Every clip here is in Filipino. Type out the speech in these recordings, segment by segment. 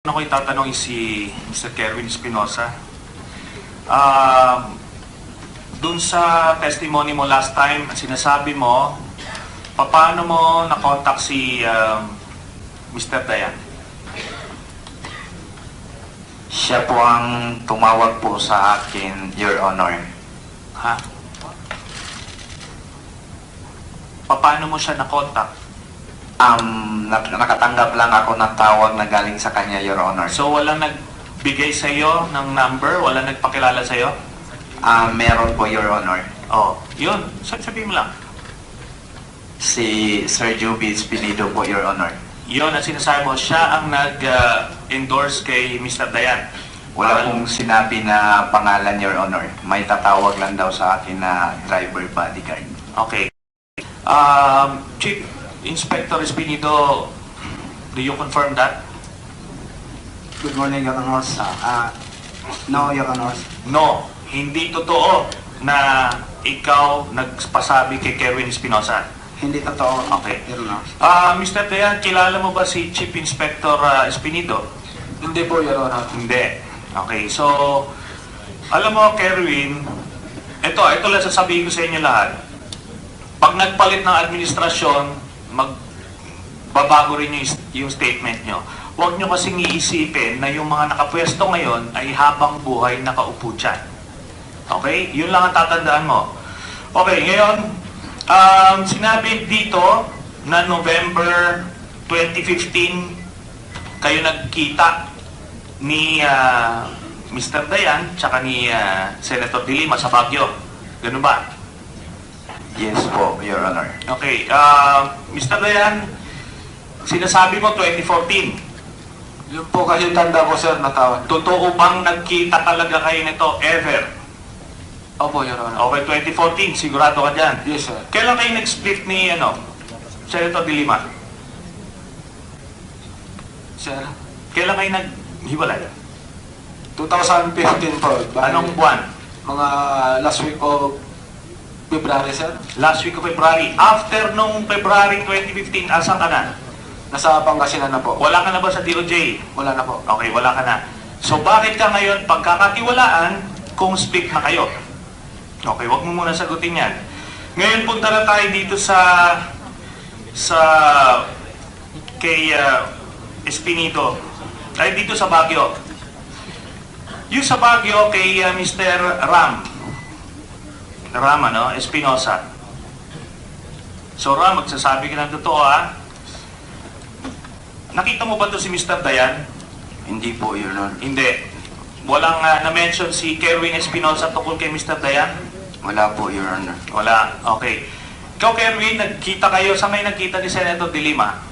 Ano ko itatanong si Mr. Kerwin Espinosa. Dun sa testimony mo last time, sinasabi mo, paano mo na-contact si Mr. Dayan? Siya po ang tumawag po sa akin, Your Honor. Ha? Paano mo siya na-contact? Nakatanggap lang ako ng tawag na galing sa kanya, Your Honor. So walang nagbigay sa iyo ng number? Walang nagpakilala sa iyo? Meron po, Your Honor. Oh, yun. Sabihin mo lang. Si Sir Juby Espinido po, Your Honor. Yun ang sinasabi mo, siya ang nag-endorse kay Mr. Dayan. Wala pong sinabi na pangalan, Your Honor. May tatawag lang daw sa akin na driver bodyguard. Okay. Chief Inspector Espinido, do you confirm that? Good morning, Your Honors. No, Your Honors. No, hindi totoo na ikaw nagpasabi kay Kerwin Espinosa. Hindi totoo, Okay. Your Honors. Mr. Dayan, kilala mo ba si Chief Inspector Espinido? Hindi po, Your Honor. Hindi. Okay, so, alam mo, Kerwin, ito lang sasabihin ko sa inyo lahat. Pag nagpalit ng administrasyon, magbabago rin yung statement nyo. Huwag nyo kasing iisipin na yung mga nakapwesto ngayon ay habang buhay nakaupo dyan. Okay? Yun lang ang tatandaan mo. Okay, ngayon, sinabi dito na November 2015, kayo nagkita ni Mr. Dayan tsaka ni Senator De Lima sa Baguio. Ganun ba? Yes po, Your Honor. Okay, Mr. Dayan, sinasabi mo 2014. Yun po kasi tanda ko, sir, na tawag. Totoo bang nagkita talaga kayo nito ever? Opo, Your Honor. Okay, 2014, sigurado ka dyan. Yes, sir. Kailan kayo nag-split ni Senator De Lima? Sir, Kailan kayo naghiwalay? 2015 po. Anong buwan? Mga last week of February, sir. Last week of February. After nung February 2015, asan ka na? Nasa Pangasinan na po. Wala ka na ba sa DOJ? Wala na po. Okay, wala ka na. So bakit ka ngayon pagkakatiwalaan kung split na kayo? Okay, wag mo muna sagutin yan. Ngayon punta na tayo dito sa kay Espinido. Ay dito sa Baguio. Yung sa Baguio kay Mr. Ram, Espinosa. So Ram, magsasabi ka ng totoo, ha? Nakita mo ba to si Mr. Dayan? Hindi po, Your Honor. Hindi. Walang na-mention si Kerwin Espinosa tungkol kay Mr. Dayan? Wala po, Your Honor. Wala. Okay. Ikaw, Kerwin, nagkita kayo. Saan may nagkita ni Senator De Lima?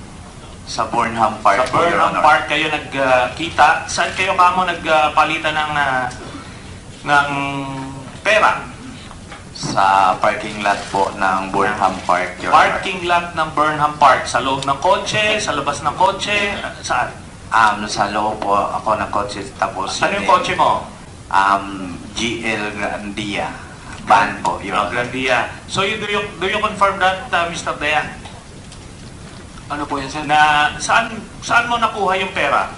Sa Burnham Park Sa po, Your Burnham Honor. Park kayo nagkita. Saan kayo kamo nagpalitan ng pera? Sa parking lot po ng Burnham Park, Your Honor. Parking lot ng Burnham Park. Sa loob ng kotse, sa labas ng kotse, saan? Sa loob po ako ng kotse, tapos Ano yung kotse mo? GL Grandia. Van po, Your Honor. Grandia. So do you confirm that, Mr. Dayan? Ano po yun, sir? Na saan mo nakuha yung pera?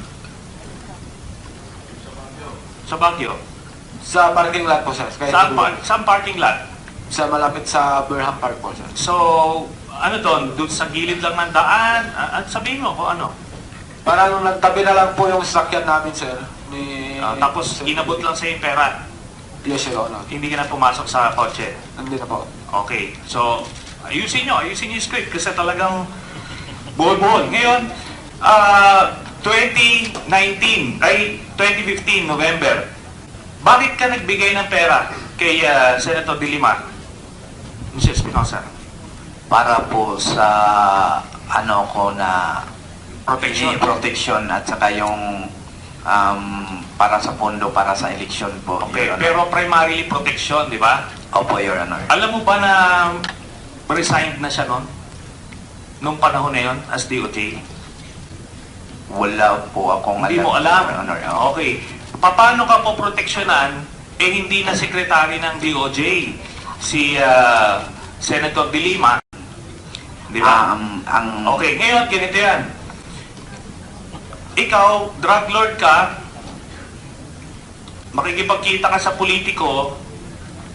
Sa Baguio. Sa parking lot po, sir. Saan parking lot? Sa malapit sa Burnham Park po, sir. So, ano doon? Doon sa gilid lang ng daan? Sabihin mo kung ano. Parang nagtabi na lang po yung sasakyan namin, sir. Tapos inabot lang sa yung pera. Yes, Your Honor. Hindi ka na pumasok sa kotse. Hindi na po. Okay. So, ayusin yung script kasi talagang buhol-buhol. Ngayon, 2015, November, bakit ka nagbigay ng pera kay Senator De Lima? Mr. Espinosa. Para po sa ko na protection at saka yung para sa pondo para sa eleksyon po. Okay, Your Honor. pero primarily protection, di ba? Opo, Your Honor. Alam mo ba na resigned na siya noon? Nung panahon na yun as DOJ? Wala po akong Hindi mo alam? Your Honor. Okay. Paano ka po proteksyonan hindi na sekretary ng DOJ si Senator De Lima? Di ba? Ang Okay, ngayon ganito yan. ikaw, drug lord ka, makikipagkita ka sa politiko,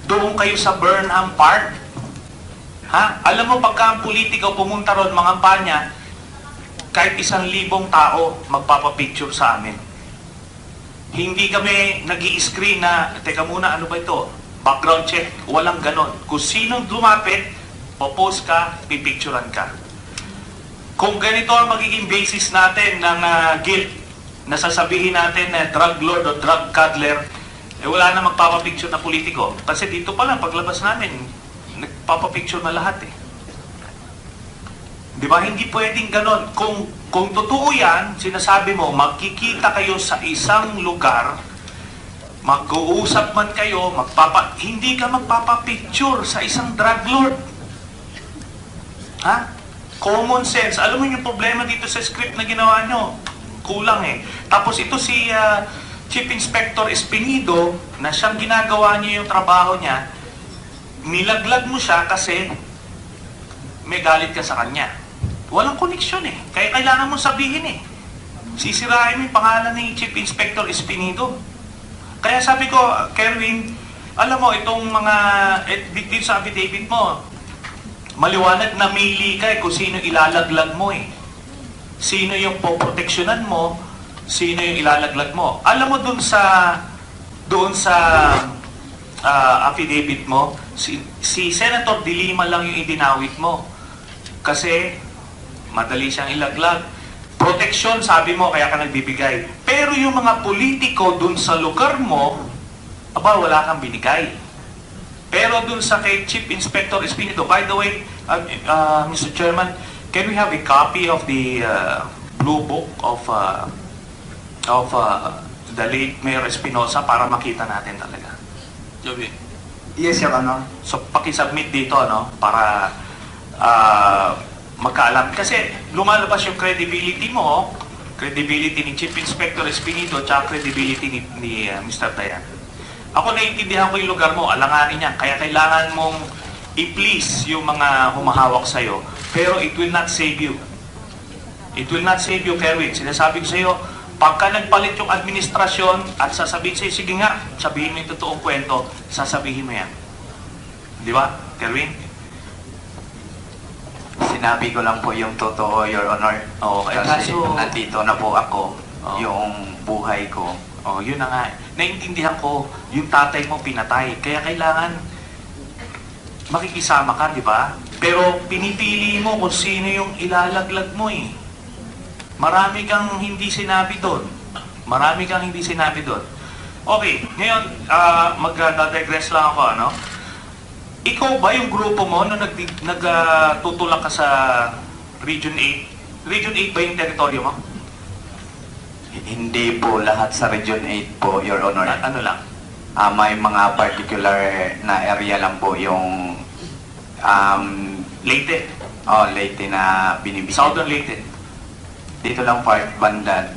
doon kayo sa Burnham Park. Ha? Alam mo, pagka ang politiko pumunta ron, mga kampanya, kahit 1,000 tao magpapapicture sa amin. Hindi kami nag-i-screen na, teka muna, ano ba ito? Background check. Walang ganon. Kung sinong lumapit, popost ka, pipicturean ka. Kung ganito ang magiging basis natin ng guilt, na sasabihin natin na drug lord o drug cuddler, eh wala na magpapapicture na politiko. Kasi dito pa lang, paglabas namin, nagpapapicture na lahat eh. Di ba? Hindi pwedeng ganon. Kung totoo yan, sinasabi mo, magkikita kayo sa isang lugar, mag-uusap man kayo, hindi ka magpapapicture sa isang drug lord. Ha? Common sense. Alam mo yung problema dito sa script na ginawa nyo? Kulang eh. Tapos ito si Chief Inspector Espinido, na siyang ginagawa niya yung trabaho niya, nilaglag mo siya kasi may galit ka sa kanya. Walang koneksyon eh. Kaya kailangan mo sabihin eh. Sisirain mo yung pangalan ni Chief Inspector Espinido. Kaya sabi ko, Kerwin, alam mo, itong mga, dito sa affidavit mo, maliwanag na mili ka eh kung sino ilalaglag mo eh. Sino yung poproteksyonan mo, sino yung ilalaglag mo. Alam mo doon sa affidavit mo, si Senator De Lima lang yung idinawit mo. Kasi madali siyang ilaglag. Proteksyon, sabi mo, kaya ka nagbibigay. Pero yung mga politiko dun sa lugar mo, aba, wala kang binigay. Pero dun sa kay Chief Inspector Espinido, by the way, Mr. Chairman, can we have a copy of the blue book of the late Mayor Espinosa para makita natin talaga? Joby. Yes, Your Honor. So, pakisubmit dito, no? Para magkaalam. Kasi lumalabas yung credibility mo, credibility ni Chief Inspector Espinido, tsaka credibility ni Mr. Dayan. Ako naiintindihan ko yung lugar mo, alanganin niya. Kaya kailangan mong i-please yung mga humahawak sa'yo. Pero it will not save you. It will not save you, Kerwin. Sinasabi ko sa'yo, pagka nagpalit yung administrasyon at sasabihin sa'yo, sige nga, sabihin mo yung totoong kwento, sasabihin mo yan. Di ba, Kerwin? Sinabi ko lang po yung totoo, Your Honor. Oo, Kasi kaso, nandito na po ako, Oo. yung buhay ko. oh, yun na nga. Naintindihan ko, yung tatay mo pinatay. Kaya kailangan makikisama ka, di ba? Pero pinipili mo kung sino yung ilalaglag mo eh. Marami kang hindi sinabi doon. Marami kang hindi sinabi doon. Okay, ngayon, mag-digress lang ako, ano? Ikaw ba yung grupo mo nung nagtutulak ka sa Region 8? Region 8 ba yung teritoryo mo? Hindi po lahat sa Region 8 po, Your Honor. Ano lang? May mga particular na area lang po yung Leyte? Leyte na binibigyan. Southern Leyte? Dito lang part banda.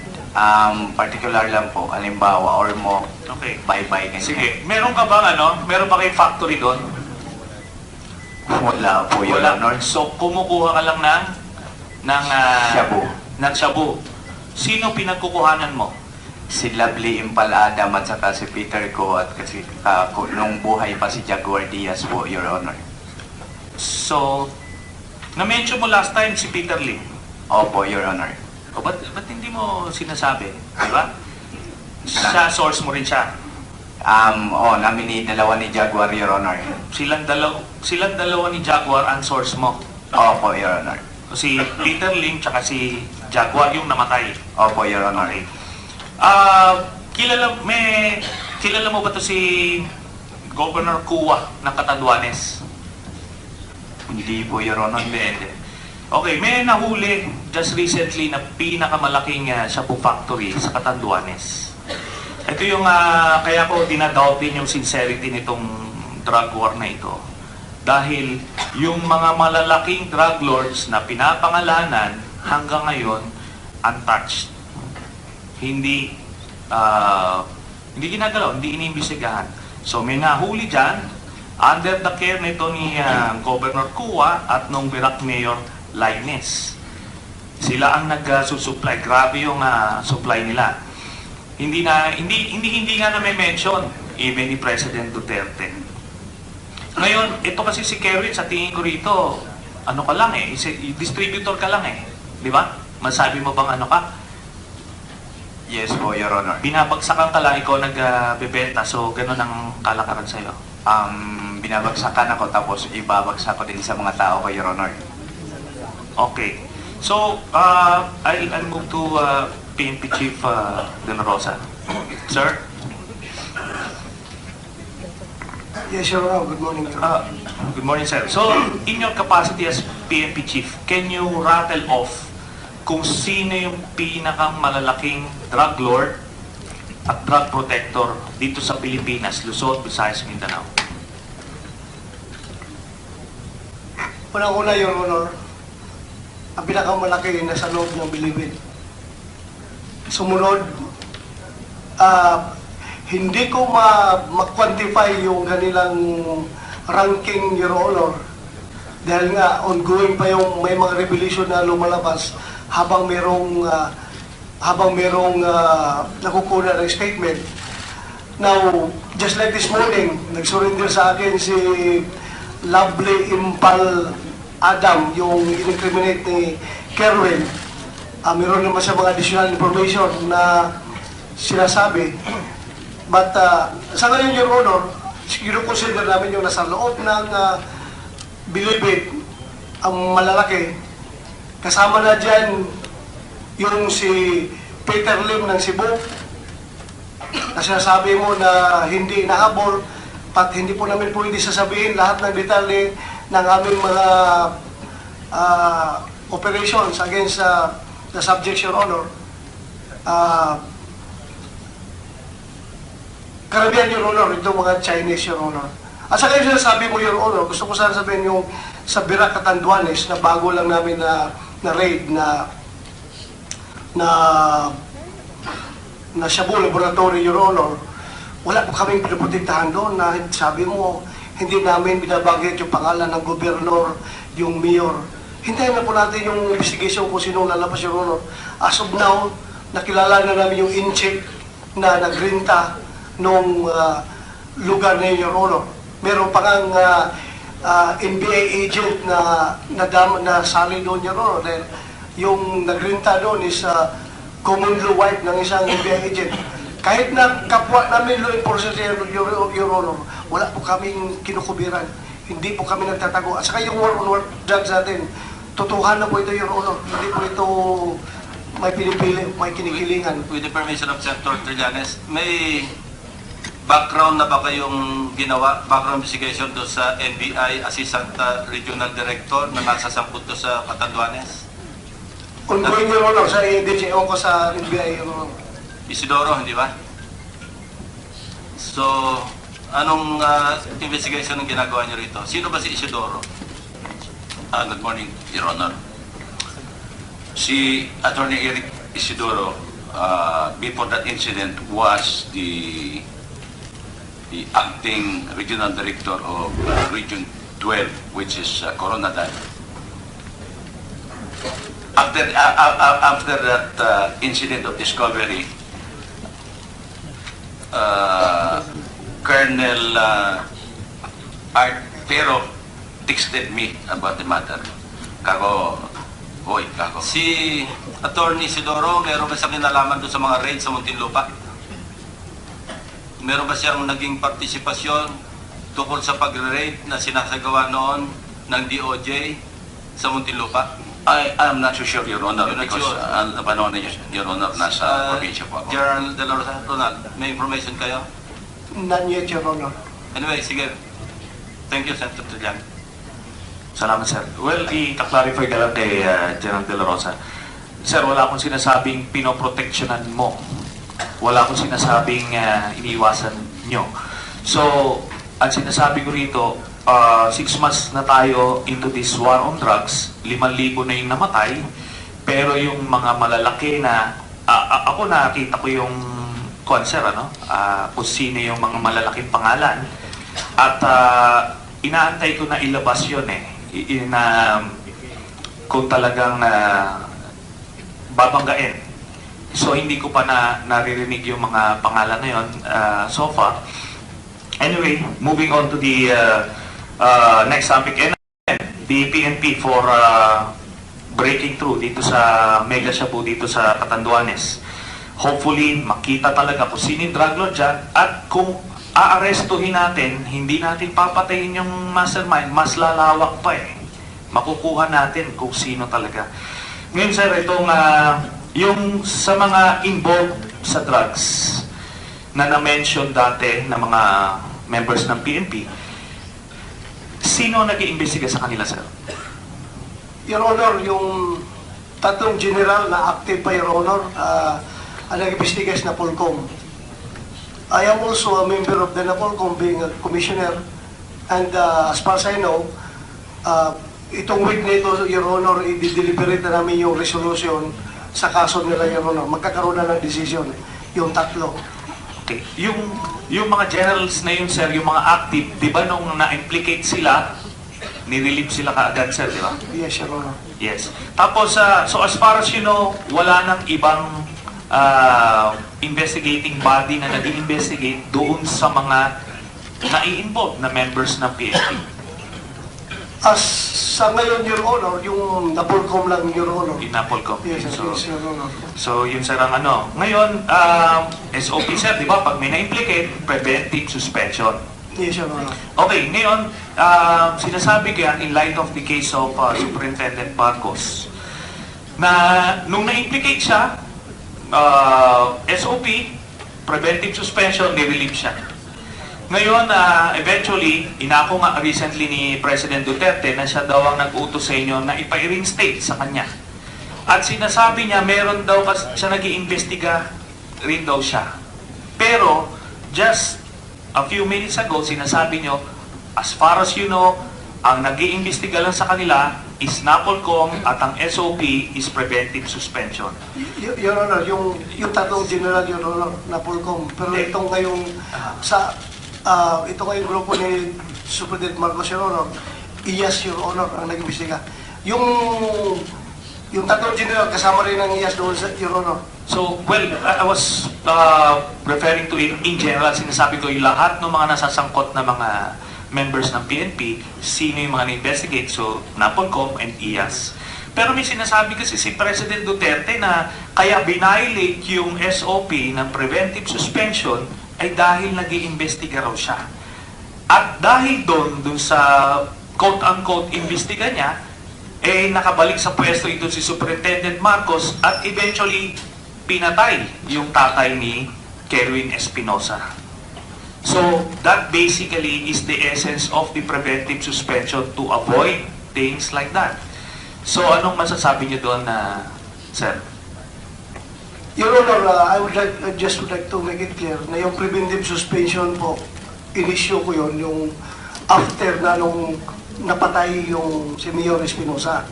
Particular lang po, halimbawa, Ormoc, Okay. Baybay, ganyan. Sige, meron ka bang meron ba kayong factory doon? Wala po, Your Honor. So, kumukuha ka lang ng Shabu. ng shabu. Sino pinagkukuhanan mo? Si Lovely Impal Adam at saka si Peter Ko at kasi nung buhay pa si Jaguar Diaz po, Your Honor. So, na-mention mo last time si Peter Lim. Opo, Your Honor. O, ba't hindi mo sinasabi? Di ba? Sa source mo rin siya. Namin dalawa ni Jaguar, Your Honor. Silang dalawa ni Jaguar ang source mo. Opo, Your Honor. Si Peter Lim tsaka si Jaguar yung namatay. Opo, Your Honor. Okay. Kilala mo ba to si Governor Kua ng Catanduanes? Hindi po, Your Honor. Hindi. Okay, may nahuli just recently na pinakamalaking shabu factory sa Catanduanes. Ito yung kaya ko dinadoubt din yung sincerity nitong drug war na ito. Dahil yung mga malalaking drug lords na pinapangalanan hanggang ngayon untouched. Hindi ginagalaw, hindi iniimbestigahan. So may nahuli dyan under the care nito ni Governor Kua at nung Virac Mayor Lainez. Sila ang nag-supply. Grabe yung supply nila. Hindi nga na may mention even ni President Duterte. Ngayon, ito kasi si Kerwin, sa tingin ko rito, ano ka lang eh, distributor ka lang eh. Di ba? Masabi mo bang ano ka? Yes po, Your Honor. Binabagsakan ka lang, ikaw nagbebenta, so ganun ang kalakaran sa'yo. Binabagsakan ako tapos ibabagsak ko din sa mga tao ko, Your Honor. Okay. So, I'll move to PNP Chief De La Rosa. Sir? Yes, Your Honor. Good morning, Your Honor. Good morning, sir. So, in your capacity as PNP Chief, can you rattle off kung sino yung pinakang malalaking drug lord at drug protector dito sa Pilipinas, Luzon, Visayas, Mindanao? Unang-una, Your Honor, ang pinakamalaki na sa loob ng Bilibid. Sumunod, hindi ko ma-quantify yung kanilang ranking, Your Honor, dahil nga ongoing pa yung may mga revelation na lumalabas habang merong nakukuha ng statement. Now, just like this morning, nag-surrender sa akin si Lovely Impal Adam, yung in-incriminate ni Kerwin. Meron naman siya mga additional information na sinasabi. But sa ngayon, Your Honor, consider namin yung nasa loob ng Bilibid, ang malalaki. Kasama na dyan yung si Peter Lim ng Cebu, na sinasabi mo na hindi nahabol, at hindi po namin pwede sasabihin lahat ng detalye ng aming mga operations against the subjects, Your Honor. Karamihan, Your Honor, ito mga Chinese, Your Honor. At saka yung sinasabi mo, Your Honor, gusto ko sana sabihin yung sa Birac Catanduanes na bago lang namin na raid na Shabu Laboratory, Your Honor. Wala po kaming pinaprotektahan doon na sabi mo, hindi namin binabanggit yung pangalan ng gobernador, yung mayor. Hintayin na po natin yung investigation kung sinong lalabas, Your Honor. As of now, nakilala na namin yung in-check na nagrinta nung lugar na yun, Your Honor. Meron pa kang NBA agent na sali doon, Your Honor. Dahil yung nagrinta doon is common law wife ng isang NBA agent. Kahit na kapwa namin law enforcement, Your Honor, wala po kaming kinukubiran. Hindi po kami nagtatago. At saka yung war-on-war drugs natin, totohanan po ito, Your Honor. Hindi po ito may pinipili, may kinikilingan. With the permission of Senator Trillanes, may background na ba kayong ginawa, background investigation doon sa NBI Assistant Regional Director na nasa samputo sa Catanduanes? Ongoing, Your Honor, sa DJO ko sa NBI, Your Honor. Isidoro, hindi ba? So, anong investigation ang ginagawa niyo rito? Sino ba si Isidoro? Good morning, Your Honor. Si Attorney Eric Isidoro, before that incident, was the acting regional director of Region 12, which is Coronadal. After that incident of discovery, Colonel Art Pero texted me about the matter. Kako. Si Attorney Isidoro, meron ba siyang kinalaman doon sa mga raid sa Muntinlupa? Meron ba siyang naging partisipasyon tungkol sa pag-raid na sinasagawa noon ng DOJ sa Muntinlupa? I'm not so sure, Your Honor, You're not because sure? napanood niyo, Your Honor, nasa probinsya po ako. General De La Rosa, Ronald, may information kayo? None yet, Your Honor. Anyway, sige. Thank you, Senator Trillanes. Salamat, sir. Well, i-clarify ka lang kay General De La Rosa. Sir, wala akong sinasabing pinoproteksyonan mo. Wala akong sinasabing iniiwasan nyo. So, ang sinasabi ko rito, 6 months na tayo into this war on drugs, 5,000 na yung namatay, pero yung mga malalaki na, ako nakita ko yung concert, kung sino yung mga malalaking pangalan, at inaantay ko na ilabas yun kung talagang babanggain. So hindi ko pa naririnig yung mga pangalan na yun so far. Anyway, moving on to the next topic, and the PNP for breaking through dito sa Mega Shabu dito sa Catanduanes. Hopefully, makita talaga kung sino yung drug lord dyan, at kung aarestuhin natin, hindi natin papatayin yung mastermind, mas lalawak pa eh. Makukuha natin kung sino talaga. Ngayon sir, itong yung sa mga involved sa drugs na na-mention dati ng mga members ng PNP, sino nag-iimbestiga sa kanila sir? Your Honor, yung tatlong general na active pa, Your Honor, ang nag-investigas na Polcom. I am also a member of the Napolcom, being a commissioner, and as far as I know, itong week na ito, Your Honor, i-deliberate na namin yung resolution sa kaso nila, Your Honor. Magkakaroon na ng decision, yung tatlo. Okay. Yung mga generals na yun sir, yung mga active, di ba nung na-implicate sila, nirelieve sila kaagad sir, di ba? Yes, Your Honor. Yes. Tapos, so as far as you know, wala nang ibang investigating body na nag-investigate doon sa mga nai-involve na members ng PNP. As sa ngayon, Your Honor, yung Napolcom lang, Your Honor. Inapolcom. Yes, So, yes, Your Honor. so yun sir ang ano. Ngayon, SOP sir, di ba? Pag may na-implicate, preventive suspension. Yes, Your Honor. Okay, ngayon, sinasabi ko yan in light of the case of Superintendent Marcos na nung na-implicate siya, SOP, preventive suspension, nirelieve siya. Ngayon, eventually, inako nga recently ni President Duterte na siya daw ang nag-utos sa inyo na ipa-reinstate sa kanya. At sinasabi niya, meron daw siya nag-iimbestiga rin daw siya. Pero, just a few minutes ago, sinasabi niyo, as far as you know, ang nag-iimbestiga lang sa kanila is Napolcom at ang SOP is preventive suspension. Your Honor, yung tatlong general, Your Honor, Napolcom. Pero itong ngayong ito ngayong grupo ni Superintendent Marcos, Your Honor, IAS, Your Honor, ang nag-imbestiga. Yung tatlong general, kasama rin ng IAS doon, Your Honor. So, well, I was referring to it in general. Sinasabi ko yung lahat ng mga nasasangkot na mga members ng PNP, sino yung mga na-investigate, so Napolcom and IAS. Pero may sinasabi kasi si President Duterte na kaya binilate yung SOP ng preventive suspension ay dahil nag-iimbestiga raw siya. At dahil doon sa quote-unquote imbestiga niya, eh nakabalik sa pwesto ito si Superintendent Marcos at eventually pinatay yung tatay ni Kerwin Espinosa. So, that basically is the essence of the preventive suspension to avoid things like that. So, anong masasabi niyo doon na, sir? Your Honor, I just would like to make it clear na yung preventive suspension po, in-issue ko yun, yung after na nung napatay yung si Mayor Espinosa.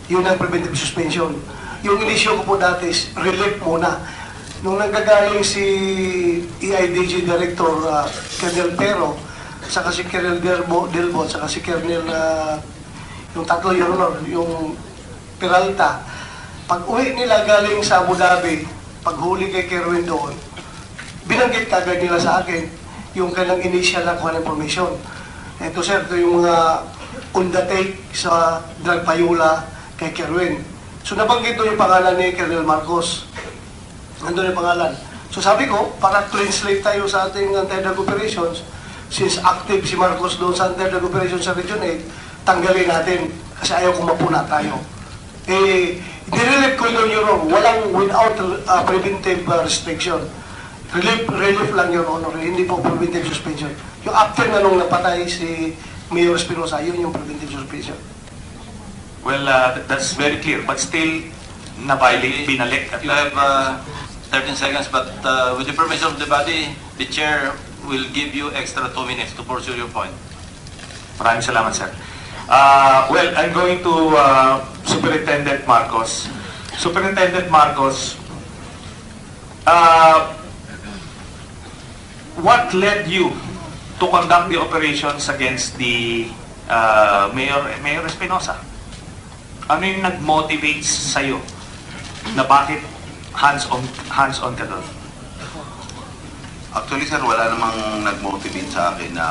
Yun ang preventive suspension. Yung in-issue ko po dati is relief muna. Nung nanggagaling si EIDG Director Colonel Pero, saka si Colonel Delbo, saka si Colonel, yung tatlo, Your Honor, yung Peralta, pag uwi nila galing sa Abu Dhabi, pag huli kay Kerwin doon, binanggit kagad nila sa akin yung kanilang initial na kuha ng information. Ito sir, ito yung mga on the take sa drug payula kay Kerwin. So nabanggit doon yung pangalan ni Colonel Marcos. Nandun yung pangalan. So sabi ko, para clean slate tayo sa ating anti-drug operations, since active si Marcos doon sa anti-drug operations sa Region 8, tanggalin natin kasi ayaw kong mapuna tayo. Nirelieve ko yun, Your Honor, walang without preventive restriction. Relief lang, Your Honor, hindi po preventive suspension. Yung after na nung napatay si Mayor Espinosa, yun yung preventive suspension. Well, that's very clear, but still, na-violate, binalik. At You have 13 seconds, but with the permission of the body, the chair will give you extra 2 minutes to pursue your point. Maraming salamat, sir. Well, I'm going to Superintendent Marcos. Superintendent Marcos, what led you to conduct the operations against the Mayor Espinosa? Ano yung nag-motivate sa'yo na bakit hands-on ka doon? Actually, sir, wala namang nag-motivate sa akin na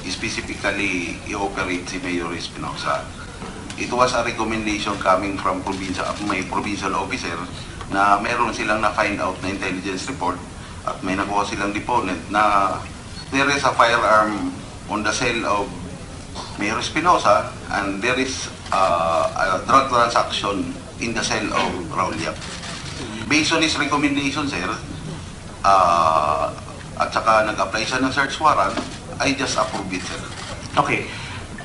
specifically i-operate si Mayor Espinosa. It was a recommendation coming from may provincial officer na meron silang na-find out na intelligence report at may nakuha silang deponent na there is a firearm on the cell of Mayor Espinosa and there is a drug transaction in the cell of Raul Yap. Based on his recommendation, sir, at saka nag-apply siya ng search warrant, I just approve it, sir. Okay.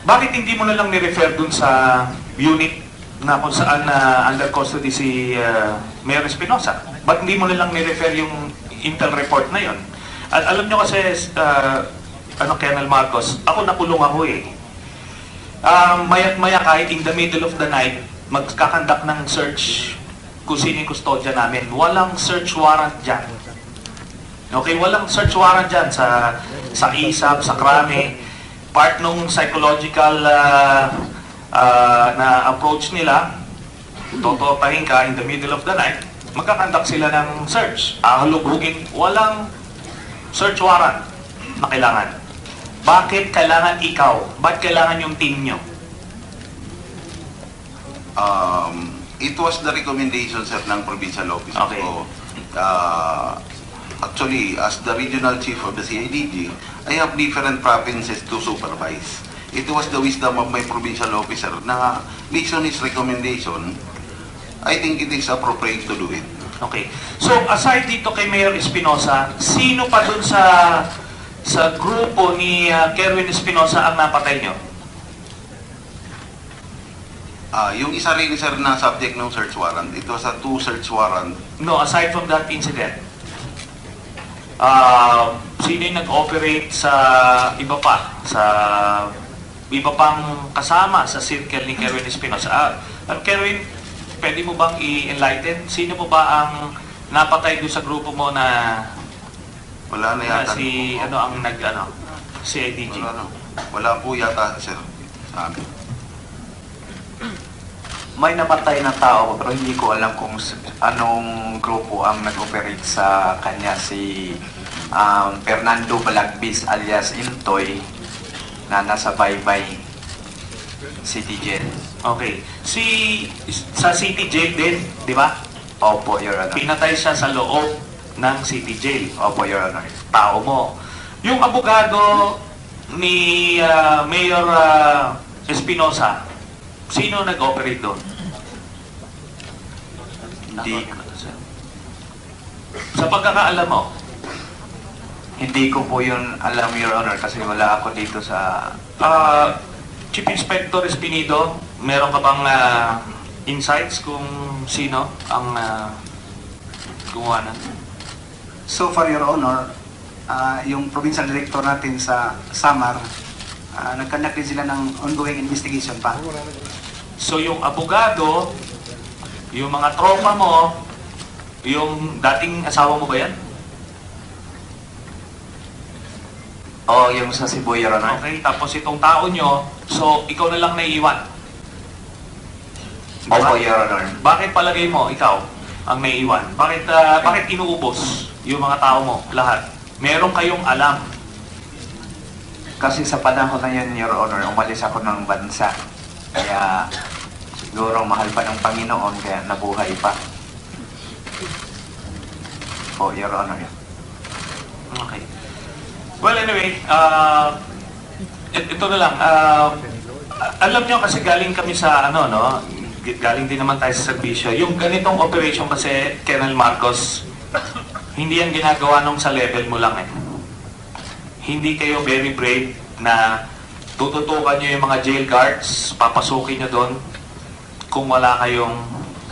Bakit hindi mo na lang ni-refer dun sa unit na kung saan under custody si Mayor Espinosa? Ba't hindi mo na lang ni-refer yung intel report na yon? At alam nyo kasi, Colonel Marcos, ako nakulong ako eh. Maya't-maya kahit in the middle of the night, magkakandak ng search kung sino yung kustodya namin. Walang search warrant dyan. Okay, walang search warrant dyan sa ISAP, sa Krame. Part nung psychological na approach nila, tototahin ka in the middle of the night, magkakandak sila ng search. Halubugin, walang search warrant na kailangan. Bakit kailangan ikaw? Bakit kailangan yung team nyo? It was the recommendation, sir, ng provincial office. Okay. So, actually, as the regional chief of the CIDG, I have different provinces to supervise. It was the wisdom of my provincial officer na based on his recommendation, I think it is appropriate to do it. Okay. So, aside dito kay Mayor Espinosa, sino pa dun sa grupo ni Kerwin Espinosa ang napatay nyo? Yung isa rin, sir, na subject ng search warrant, it was a 2 search warrant. No, aside from that incident, sino yung nag-operate sa iba pa? Sa iba pang kasama sa circle ni Kerwin Espinosa? Kerwin, pwede mo bang i-enlighten? Sino po ba ang napatay doon sa grupo mo na Wala na yata. CIDG? Wala po yata, sir, sa amin. May napatay na tao pero hindi ko alam kung anong grupo ang nag-operate sa kanya, si Fernando Balagbis alias Intoy na nasa Baybay City Jail. Okay. Sa City Jail din, di ba? Opo, Your Honor. Pinatay siya sa loob ng City Jail. Opo, Your Honor. Tao mo. Yung abogado ni Mayor Espinosa, sino nag-operate doon? Hindi, Sa pagkakaalam mo, hindi ko po yun alam, Your Honor, kasi wala ako dito sa... Chief Inspector Espinido, meron ka bang insights kung sino ang gumawa na? So far, Your Honor, yung provincial director natin sa Samar, nagkandak din sila ng ongoing investigation pa. So yung abogado, yung mga tropa mo, yung dating asawa mo ba yan? Oo, yung sa Cebu, Your Honor. Okay, tapos itong tao nyo, so ikaw na lang naiiwan. Opo, Your Honor. Bakit palagay mo, ikaw, ang naiiwan? Bakit inuubos yung mga tao mo, lahat? Meron kayong alam. Kasi sa panahon na yun, Your Honor, umalis ako ng bansa. Kaya siguro mahal pa ng Panginoon, kaya nabuhay pa. Po, Your Honor. Okay. Well, anyway, ito na lang. Alam nyo kasi galing kami sa galing din naman tayo sa serbisyo. Yung ganitong operation kasi, Colonel Marcos, hindi yan ginagawa nung sa level mo lang eh. Hindi kayo very brave na tututukan nyo yung mga jail guards, papasukin nyo doon kung wala kayong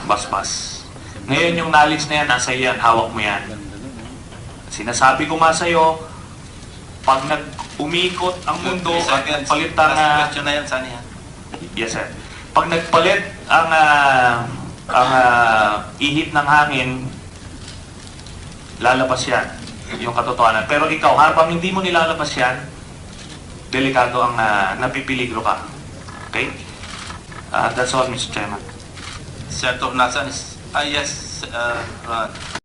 basbas. Ngayon yung knowledge na yan, nasa yan, hawak mo yan. Sinasabi ko nga sa'yo, pag nag-umikot ang mundo at nagpalit ang... question na yan, saan yan? Yes, sir. Pag nagpalit ang ihip ng hangin, lalabas yan, yung katotohanan. Pero ikaw, habang hindi mo nilalabas yan, delikado ang napipiligro ka. Okay? That's all, Mr. Chairman. Senator Nasan, Yes, Ron.